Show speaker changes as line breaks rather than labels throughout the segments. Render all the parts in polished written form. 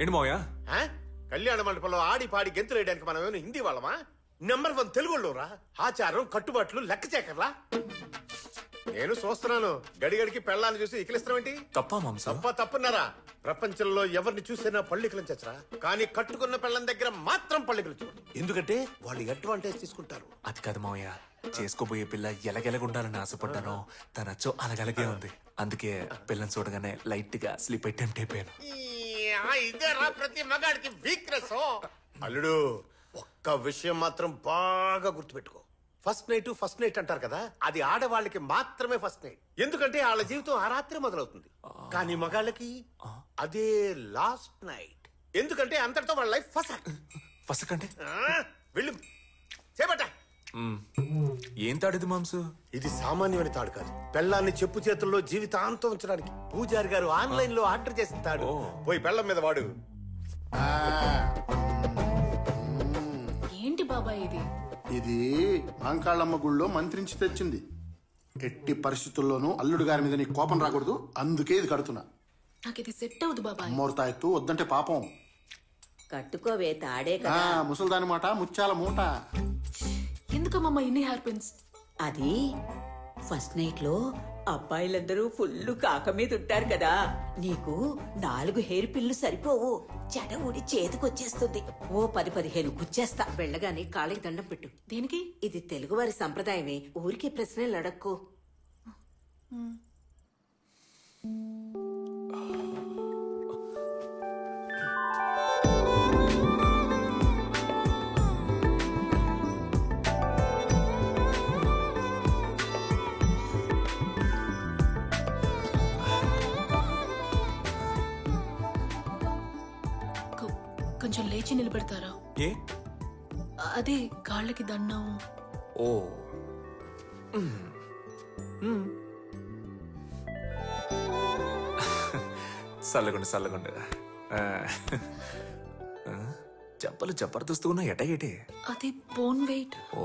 ఏంటి మావయ్య?
కళ్యాణ మండపంలో ఆడి పాడి గెంతులు వేయడానికి మనం ఏమైనా హిందీ వాళ్ళమా? నెంబర్ 1 తెలుగులోరా. ఆచారం కట్టుబాట్లు లెక్క చేకర్లా. నేను చూస్తున్నాను గడిగడికి పెళ్ళాన్ని చూసి ఇకిలిస్తాం ఏంటి?
తప్ప మాంసం
తప్పున్నారా? ప్రపంచంలో ఎవరిని చూసినా పళ్ళికలను చచ్చరా, కానీ కట్టుకున్న పెళ్ళం దగ్గర మాత్రం పళ్ళికలు చూడు. ఎందుకంటే వాళ్ళు అడ్వాంటేజ్ తీసుకుంటారు.
అది కాదు మావయ్య, చేసుకోబోయే పిల్ల ఎలగెలగుండాలని ఆశపడ్డాను. తన అచ్చో అలగలగే ఉంది. అందుకే పిల్లని చూడగానే లైట్ గా స్లీప్ అటెంప్ట్ అయిపోయాను.
ఇదేరా ప్రతి మగాడికి వీక్నెస్. అల్లుడు, ఒక్క విషయం మాత్రం బాగా గుర్తుపెట్టుకో. ఫస్ట్ నైట్ అంటారు కదా, అది ఆడవాళ్ళకి మాత్రమే ఫస్ట్ నైట్. ఎందుకంటే వాళ్ళ జీవితం ఆ రాత్రి మొదలవుతుంది. కానీ మగాళ్ళకి అదే లాస్ట్ నైట్. ఎందుకంటే అంతటితో వాళ్ళ లైఫ్
ఫస్ట్ అంటే
వెళ్ళు చేపట్ట.
ఏం తాడిది మాంసు?
ఇది సామాన్యమైన తాడు కాదు. పెళ్ళాన్ని చెప్పు చేతుల్లో జీవితాంతం ఉంచడానికి పూజారి గారు ఆన్లైన్ లో ఆర్డర్ చేసిన తాడు. పోయి పెళ్ళం మీద వాడు.
ఏంటి బాబాయ్ ఇది?
ఇది మాంకాళమ్మ గుళ్ళో మంత్రించి తెచ్చింది. ఎట్టి పరిస్థితుల్లోనూ అల్లుడు గారి మీద నీ కోపం రాకూడదు, అందుకే ఇది కడుతున్నా.
నాకు ఇది సెట్ అవుదు బాబాయ్.
మూర్తాయత్తు వద్దంటే పాపం.
కట్టుకోవే తాడే కదా.
ముసల్దాని మాట ముత్యాల మూట.
ఎందుకమ్మా ఇన్ని హెయిర్ పిన్స్?
అది ఫస్ట్ నైట్ లో అబ్బాయిలందరూ ఫుల్ కాక మీద ఉంటారు కదా, నీకు 4 హెయిర్ పిన్లు సరిపోవు. చెడ ఊడి చేతికొచ్చేస్తుంది. ఓ 10-15 గుచ్చేస్తా. వెళ్ళగానే కాళ్ళకి దండం పెట్టు.
దేనికి?
ఇది తెలుగువారి సంప్రదాయమే. ఊరికే ప్రశ్నలు అడక్కు.
కొంచెం లేచి నిలబెడతారా?
ఏ
అదే కాళ్ళకి దండం.
ఓ చల్లగుండు. చెప్పలు జబర్దస్త్ ఉన్నా ఎటగేటి?
అది బోన్ వెయిట్.
ఓ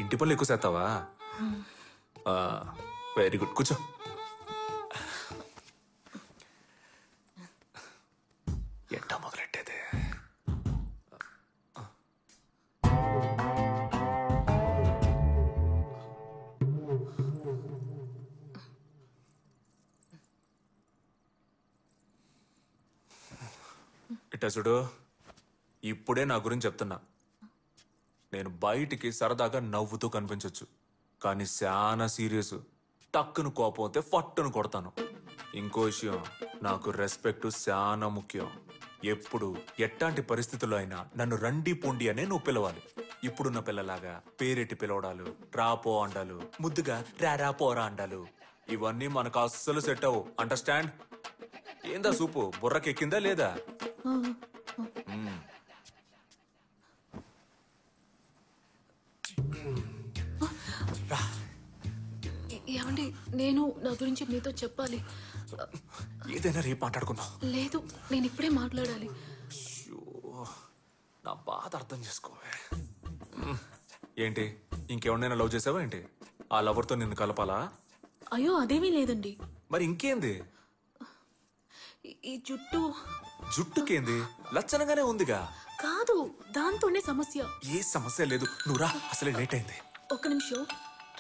ఇంటి పనులు ఎక్కువ చేస్తావా? వెరీ గుడ్, కూర్చో. ఎట్టా మొదలెట్టేది? ఇట్టా చూడు, ఇప్పుడే నా గురించి చెప్తున్నా. నేను బయటికి సరదాగా నవ్వుతూ కనిపించవచ్చు, కానీ చాలా సీరియస్. టక్కును కోపం అయితే ఫట్టును కొడతాను. ఇంకో విషయం, నాకు రెస్పెక్ట్ చాలా ముఖ్యం. ఎప్పుడు ఎట్లాంటి పరిస్థితుల్లో అయినా నన్ను రండి పొండి అనే నువ్వు పిలవాలి. ఇప్పుడున్న పిల్లలాగా పేరెట్టి పిలవడాలు, రాపో అండాలు, ముద్దుగా రారా పోరా అండాలు, ఇవన్నీ మనకు అస్సలు సెట్ అవ్వు. అండర్స్టాండ్? ఏందా సూపు బుర్రకెక్కిందా లేదా?
ఏమండి, నేను నా గురించి మీతో చెప్పాలి.
ఏదైనా రేపు మాట్లాడుకుందాం.
లేదు, నేను ఇప్పుడే మాట్లాడాలి.
నా బాధ అర్థం చేసుకోవే. ఏంటి, ఇంకెవరినైనా లవ్ చేసావా ఏంటి? ఆ లవర్తో నిన్ను కలపాలా?
అయ్యో అదేమీ లేదండి.
మరి ఇంకేంది?
ఈ
జుట్టుకేంది? లచ్చనగానే ఉందిగా.
కాదు, దాంతోనే సమస్య.
ఏ సమస్య లేదు, నువ్వురా, అసలే లేట్ అయింది.
ఒక్క నిమిషం.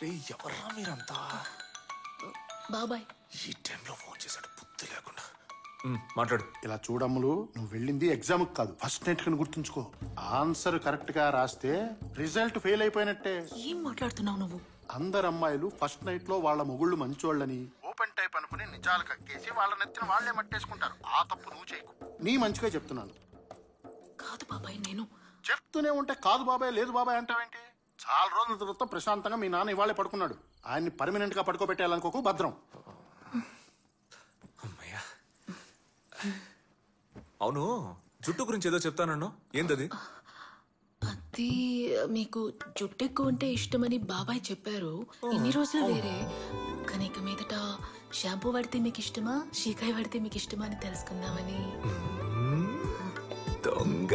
రే ఎవర్రా మీరంతా?
బాబాయ్
ఈ టైంలో ఫోన్ చేశాడు, బుద్ధి లేకుండా. మాట్లాడు.
ఇలా చూడమ్ములు, నువ్వు వెళ్ళింది ఎగ్జామ్ కాదు, ఫస్ట్ నైట్ కని గుర్తుంచుకో. ఆన్సర్ కరెక్ట్ గా రాస్తే రిజల్ట్ ఫెయిల్ అయిపోయినట్టే.
ఏం మాట్లాడుతున్నావు నువ్వు?
అందరు అమ్మాయిలు ఫస్ట్ నైట్ లో వాళ్ళ మొగుళ్ళు మంచోళ్ళని ఓపెన్ టైప్ అనుకుని నిజాలు కక్కేసి వాళ్ళ నెత్తిన వాళ్లే మట్టేసుకుంటారు. ఆ తప్పు నువ్వు చేయకు. నీ మంచిగా చెప్తున్నాను.
కాదు బాబాయ్, నేను
చెప్తూనే ఉంటే కాదు బాబాయ్ లేదు బాబాయ్ అంటావేంటి? చాలా రోజుల తర్వాత ప్రశాంతంగా మీ నాన్న ఇవాళే పడుకున్నాడు. ఆయన్ని పర్మనెంట్ గా పడుకోబెట్టాలనుకోకు, భద్రం.
అమ్మయ్యా. అవును, జుట్టు గురించి ఏదో చెప్తానన్ను, ఏంటది?
అది మీకు జుట్టు ఎక్కువ అంటే ఇష్టమని బాబాయ్ చెప్పారు. ఇన్ని రోజులు వేరే, కానీ ఇక మీదట షాంపూ వాడితే మీకు ఇష్టమా, షీకాయ వాడితే మీకు ఇష్టమా అని తెలుసుకుందామని.
దొంగ.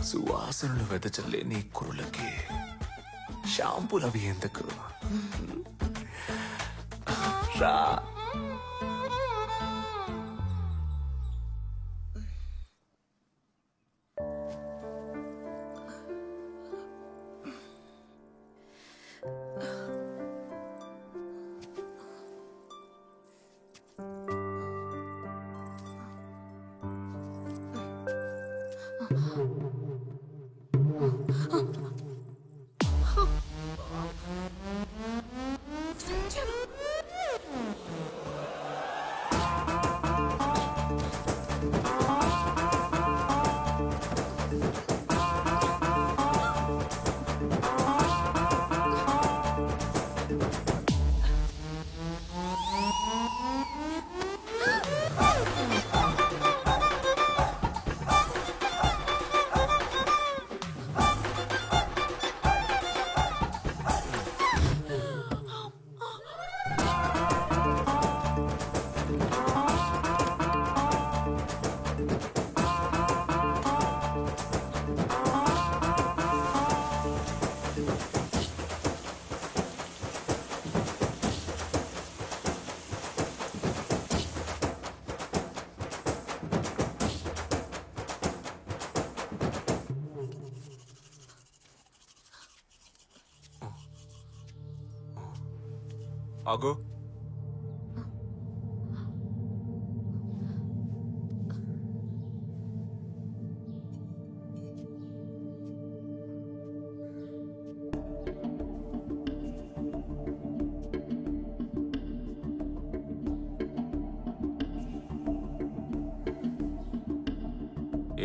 సువాసనలు వెదచల్లే నీ కురులకి షాంపూలు అవి ఎందుకు రా. ఆగు.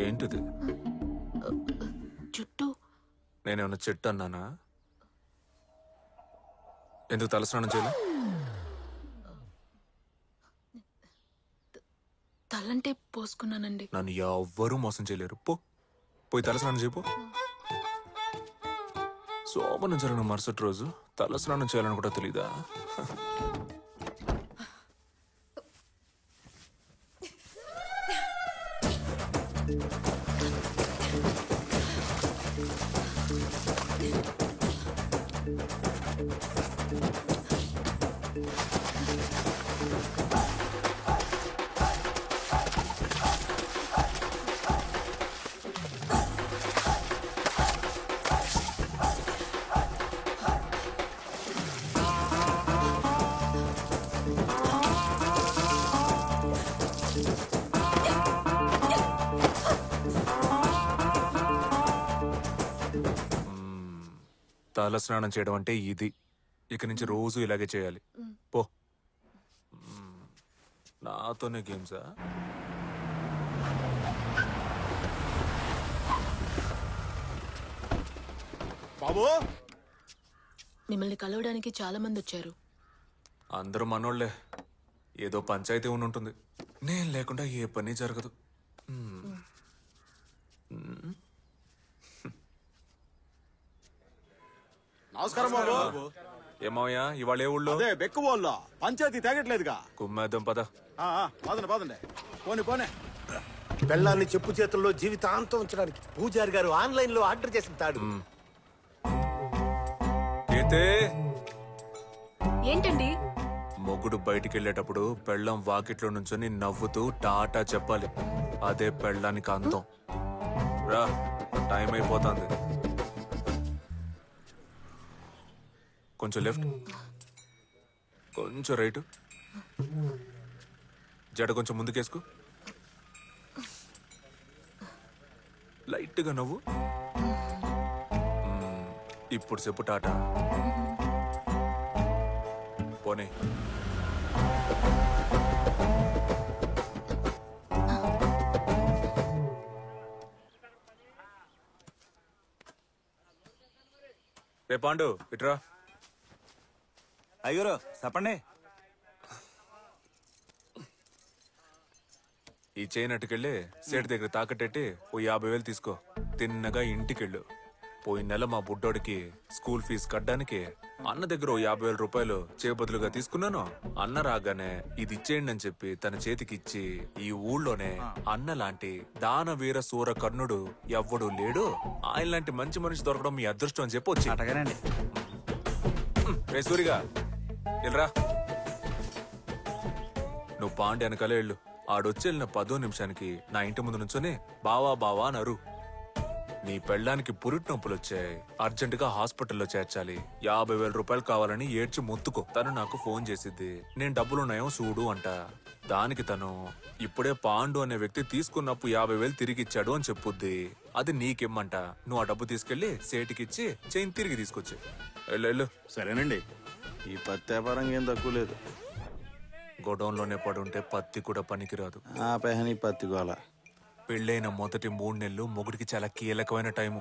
ఏంటిది?
జుట్టు.
నేనేమన్నా చెట్టు అన్నానా? ఎందుకు తలస్నానం చేయలే?
తలంటే పోసుకున్నానండి.
నన్ను ఎవ్వరూ మోసం చేయలేరు. పోయి తలస్నానం చేయపో. సోమనం జరిగిన మరుసటి రోజు తలస్నానం చేయాలని కూడా తెలీదా? తల స్నానం చేయడం అంటే ఇది. ఇక నుంచి రోజు ఇలాగే చేయాలి. పో. నాతోనే గేమ్సా?
బాబు,
మిమ్మల్ని కలవడానికి చాలా మంది వచ్చారు.
అందరూ మనోళ్లే. ఏదో పంచాయతీ ఉంటుంది. నేను లేకుండా ఏ పని జరగదు.
నమస్కారం బాబు.
ఏమయ్యా ఇవాళ ఏ ఊళ్ళో?
అదే బెక్కు వాళ్ళ పంచాయతీ తేగట్లేదుగా.
కుమ్మేద్దాం పద.
పదండి పోనీ.
పెళ్ళాన్ని చెప్పు చేతుల్లో జీవితాంతం ఉంచడానికి పూజారి గారు ఆన్లైన్ లో ఆర్డర్ చేసిన తాడు.
ఏంటండి?
మొగుడు బయటికి వెళ్ళేటప్పుడు పెళ్ళం వాకిట్లో నుంచొని నవ్వుతూ టాటా చెప్పాలి. అదే పెళ్ళానికి అందం. రా, టైం అయిపోతుంది. కొంచెం లెఫ్ట్, కొంచెం రైట్, జడ కొంచెం ముందుకేసుకో, లైట్గా నవ్వు. ఇప్పుడు చెప్పు టాటా. పోనీ. రే పాండు, ఇట్రా.
అయ్యూరు చెప్పండి.
ఈ చైన్ అట్టుకెళ్ళి సేటు దగ్గర తాకట్టెట్టి ఓ 50,000 తీసుకో. తిన్నగా ఇంటికెళ్ళు. పోయిన నెల మా బుడ్డోడికి స్కూల్ ఫీజు కట్టడానికి అన్న దగ్గర ఓ 50,000 రూపాయలు చేబదులుగా తీసుకున్నాను. అన్న రాగానే ఇది ఇచ్చేయండి అని చెప్పి తన చేతికి ఇచ్చి, ఈ ఊళ్ళోనే అన్న లాంటి దానవీర సూర కర్ణుడు ఎవ్వడూ లేడు, ఆయన లాంటి మంచి మనిషి దొరకడం మీ అదృష్టం అని చెప్పి వచ్చి. రే సూరిగా వెళ్ళరా. నువ్వు పాండి వెనకాలే వెళ్ళు. ఆడొచ్చి వెళ్ళిన 10 నిమిషానికి నా ఇంటి ముందు నుంచొని బావా బావా అనరు. నీ పెళ్ళానికి పురిటి నొప్పులు వచ్చాయి, అర్జెంటుగా హాస్పిటల్లో చేర్చాలి, 50,000 రూపాయలు కావాలని ఏడ్చి మొత్తుకో. తను నాకు ఫోన్ చేసిద్ది, నేను డబ్బులున్నాయో చూడు అంట. దానికి తను ఇప్పుడే పాండు అనే వ్యక్తి తీసుకున్నప్పు 50,000 తిరిగి ఇచ్చాడు అని చెప్పుద్ది. అది నీకిమ్మంట. నువ్వు ఆ డబ్బు తీసుకెళ్లి సేటికిచ్చి చైన్ తిరిగి తీసుకొచ్చి వెళ్ళు.
సరేనండి, ఈ పత్తి వ్యాపారం ఏం తక్కువ లేదు.
గొడౌన్లోనే పడుంటే పత్తి కూడా పనికిరాదు.
ఆ పెహని పత్తి గోల.
పెళ్ళైన మొదటి 3 నెలలు మొగుడికి చాలా కీలకమైన టైము.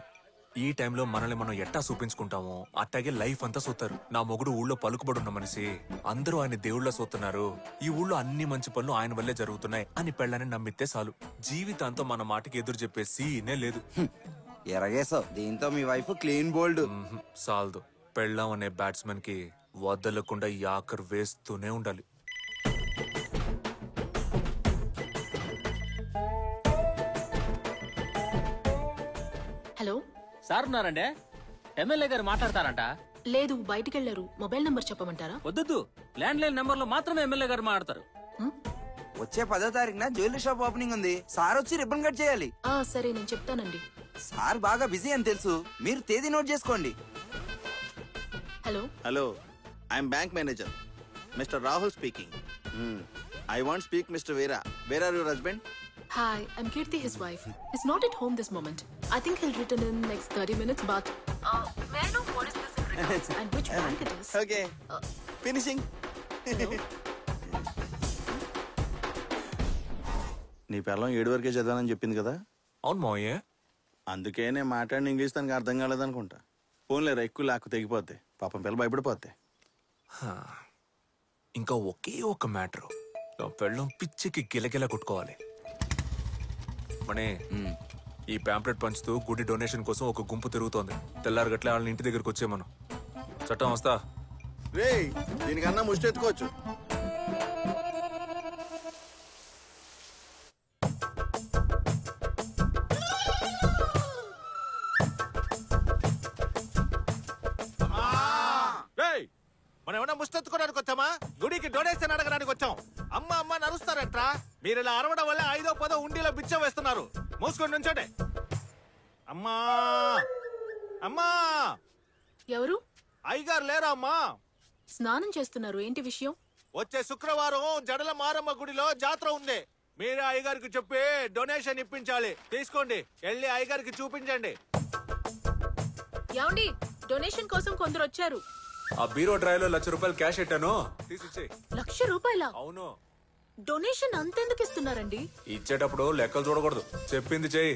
ఈ టైంలో మనల్ని మనం ఎట్టా చూపించుకుంటామో అట్టాగే లైఫ్ అంతా చూస్తారు. నా మొగుడు ఊళ్ళో పలుకుబడున్న మనిషి, అందరూ ఆయన దేవుళ్ళ చూస్తున్నారు, ఈ ఊళ్ళో అన్ని మంచి పనులు ఆయన వల్లే జరుగుతున్నాయి అని పెళ్ళని నమ్మితే చాలు. జీవితాంతో మన మాటకి ఎదురు చెప్పే సీనే లేదు.
ఎరగేసావు, దీంతో మీ వైఫ్ క్లీన్ బోల్డ్.
సాల్దు. పెళ్ళాం అనే బ్యాట్స్మెన్ కి వదలకుండా యాకర్ వేస్తూనే ఉండాలి.
హలో.
సార్ ఉన్నారండి, ఎమ్మెల్యే గారు మాట్లాడతారంట.
లేదు, బయటికి వెళ్ళారు. మొబైల్ నంబర్ చెప్పమంటారా?
వద్దు, ల్యాండ్ లైన్ నెంబర్ లో మాత్రమే ఎమ్మెల్యే గారు మాట్లాడతారు.
వచ్చే 10వ తారీఖున జ్యువెలరీ షాప్ ఓపెనింగ్ ఉంది. సార్ వచ్చి రిబ్బన్ కట్ చేయాలి.
సరే, నేను చెప్తానండి.
సార్ బాగా బిజీ అని తెలుసు, మీరు తేదీ నోట్ చేసుకోండి.
Hello.
Hello, I'm bank manager Mr Rahul speaking. I want speak Mr Veera. Where are your husband?
Hi, I'm Kirti, his wife. He's not at home this moment. I think he'll return in next 30 minutes, but... may I know what is this in regards and which bank it is?
Okay, finishing.
Hello?
నీ పిల్లం 7 వరకే చదవాలని చెప్పింది కదా,
అవును మావయ్య.
అందుకే నేను మాట్లాడిన ఇంగ్లీష్ తనకు అర్థం కాలేదనుకుంటా. ఫోన్లేరా, ఎక్కువ లాక్కు తెగిపోతే పాపం పిల్ల భయపడిపోతే.
ఇంకా ఒకే ఒక మ్యాటర్. నా పెళ్ళం పిచ్చికి గిలగిల కొట్టుకోవాలి. మనే, ఈ ప్యాంప్లెట్ పంచుతూ గుడి డొనేషన్ కోసం ఒక గుంపు తిరుగుతోంది. తెల్లారు గట్ల వాళ్ళని ఇంటి దగ్గరకు వచ్చేమను. చట్టం వస్తా.
రే, దీనికన్నా ముష్టెత్తుకోవచ్చు.
మనం ఏమన్నా ముష్టెత్తుకోవడానికి వచ్చామా? గుడికి డొనేషన్ అడగడానికి వచ్చాం. అమ్మ అమ్మ నరుస్తారంట్రా. మీరు ఇలా అరవడం వల్ల 5వ 10వ ఉండిలో బిచ్చం వేస్తున్నారు. మూసుకొని నుంచోండి. అమ్మా అమ్మా,
ఎవరు?
అయ్యగారు లేరా అమ్మా?
స్నానం చేస్తున్నారు. ఏంటి విషయం?
వచ్చే శుక్రవారం జడల మారమ్మ గుడిలో జాతర ఉంది. మీరే అయ్యగారికి చెప్పి డొనేషన్ ఇప్పించాలి. తీసుకోండి, వెళ్ళి అయ్యగారికి చూపించండి.
ఏమండి, డొనేషన్ కోసం కొందరు వచ్చారు.
ఆ బీరో డ్రైవ్ లో 1,00,000 రూపాయలు క్యాష్ పెట్టాను, తీసిచ్చేయి.
1,00,000 రూపాయల?
అవును.
డొనేషన్ అంతెందుకు ఇస్తున్నారండి?
ఇచ్చేటప్పుడు లెక్కలు చూడకూడదు, చెప్పింది చెయ్యి.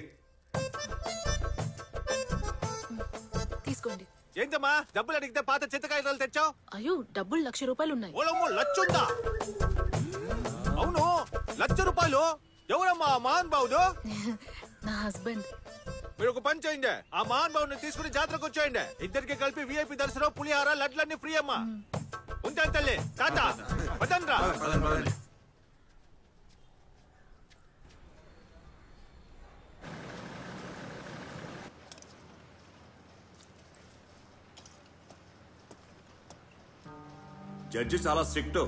తీసుకోండి.
ఏంటమ్మా, డబ్బులు అడిగితే పాత చింతకాయలు తెచ్చావు?
అయ్యో, డబ్బులు 1,00,000 రూపాయలు ఉన్నాయి.
ఓలమ్మో, లచ్చుందా? అవును, 1,00,000 రూపాయలు. ఎవరమ్మా మహాన్ బాబుడు?
నా హస్బెండ్.
మీరు ఒక పని చేయండి, ఆ మహాన్ బాబుని తీసుకుని జాతరకు వచ్చేయండి. ఇద్దరికి కలిపి VIP దర్శనం, పులిహార, లడ్లన్నీ ఫ్రీ అమ్మా. ఉంటాను తల్లి. తాత వదనరా.
జడ్జి చాలా స్ట్రిక్ట్.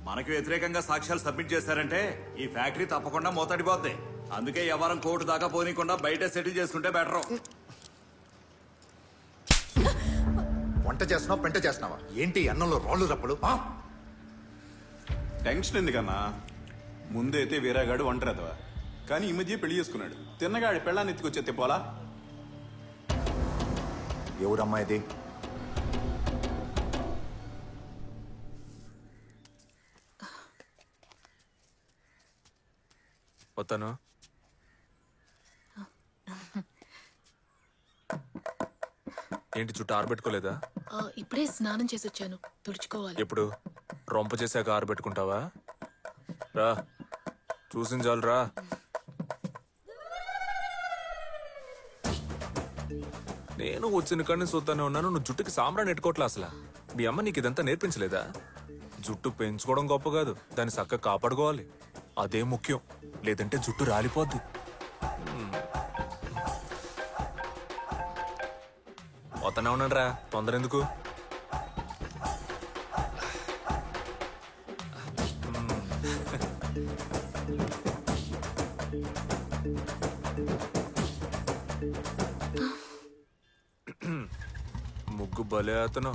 మనకు వ్యతిరేకంగా సాక్ష్యాలు సబ్మిట్ చేశారంటే ఈ ఫ్యాక్టరీ తప్పకుండా మూతడిపోద్ది. అందుకే ఎవరం కోర్టు దాకా పోనీకుండా బయట సెటిల్ చేసుకుంటే బెటర్.
వంట చేస్తున్నావా, పెంట చేస్తున్నావా? ఏంటి అన్నంలో రాళ్ళు రప్పలు?
టెన్షన్ ఎందుకన్నా? ముందైతే వీరాగాడు ఒంటరిదవా, కానీ ఈ మధ్య పెళ్లి చేసుకున్నాడు. తిన్నగాడి పెళ్ళాన్ని ఎత్తుకొచ్చే తిప్పాలా?
ఎవరమ్మా ఇది?
వస్తాను. ఏంటి చుట్టూ ఆరబెట్టుకోలేదా?
ఇప్పుడే స్నానం చేసి వచ్చాను, తుడుచుకోవాలి.
ఎప్పుడు? రొంప చేశాక ఆరబెట్టుకుంటావా? రా, చూసిన చాలు రా. నేను వచ్చిన కాడిని చూస్తానే ఉన్నాను, నువ్వు జుట్టుకి సాంబ్రాన్ని ఎట్టుకోవట్లే. అసలు మీ అమ్మ నీకు ఇదంతా నేర్పించలేదా? జుట్టు పెంచుకోవడం గొప్ప కాదు, దాన్ని చక్కగా కాపాడుకోవాలి, అదే ముఖ్యం. లేదంటే జుట్టు రాలిపోద్ది. వస్తానే ఉన్నాను రా, తొందర ఎందుకు? ముగ్గు భలే అతను.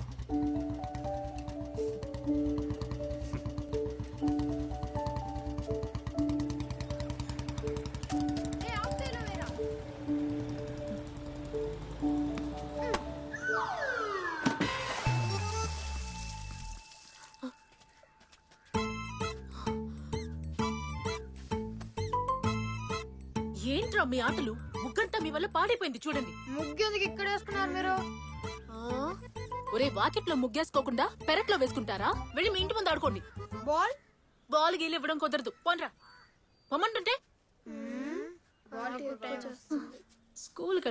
ఏంట్రా మీ ఆటలు? ముగ్గంతా మీ వల్ల పాడైపోయింది చూడండి.
ముగ్గెందుకు ఇక్కడ వేసుకున్నారు మీరు?
ఒరే వాకిట్లో ముగ్గేసుకోకుండా పెరట్లో వేసుకుంటారా? వెళ్ళి మీ ఇంటి ముందు ఆడుకోండి.
బాల్
బాల్ గీలు ఇవ్వడం కుదరదు. పోన్రా పొమ్మంటుంటే. స్కూల్కి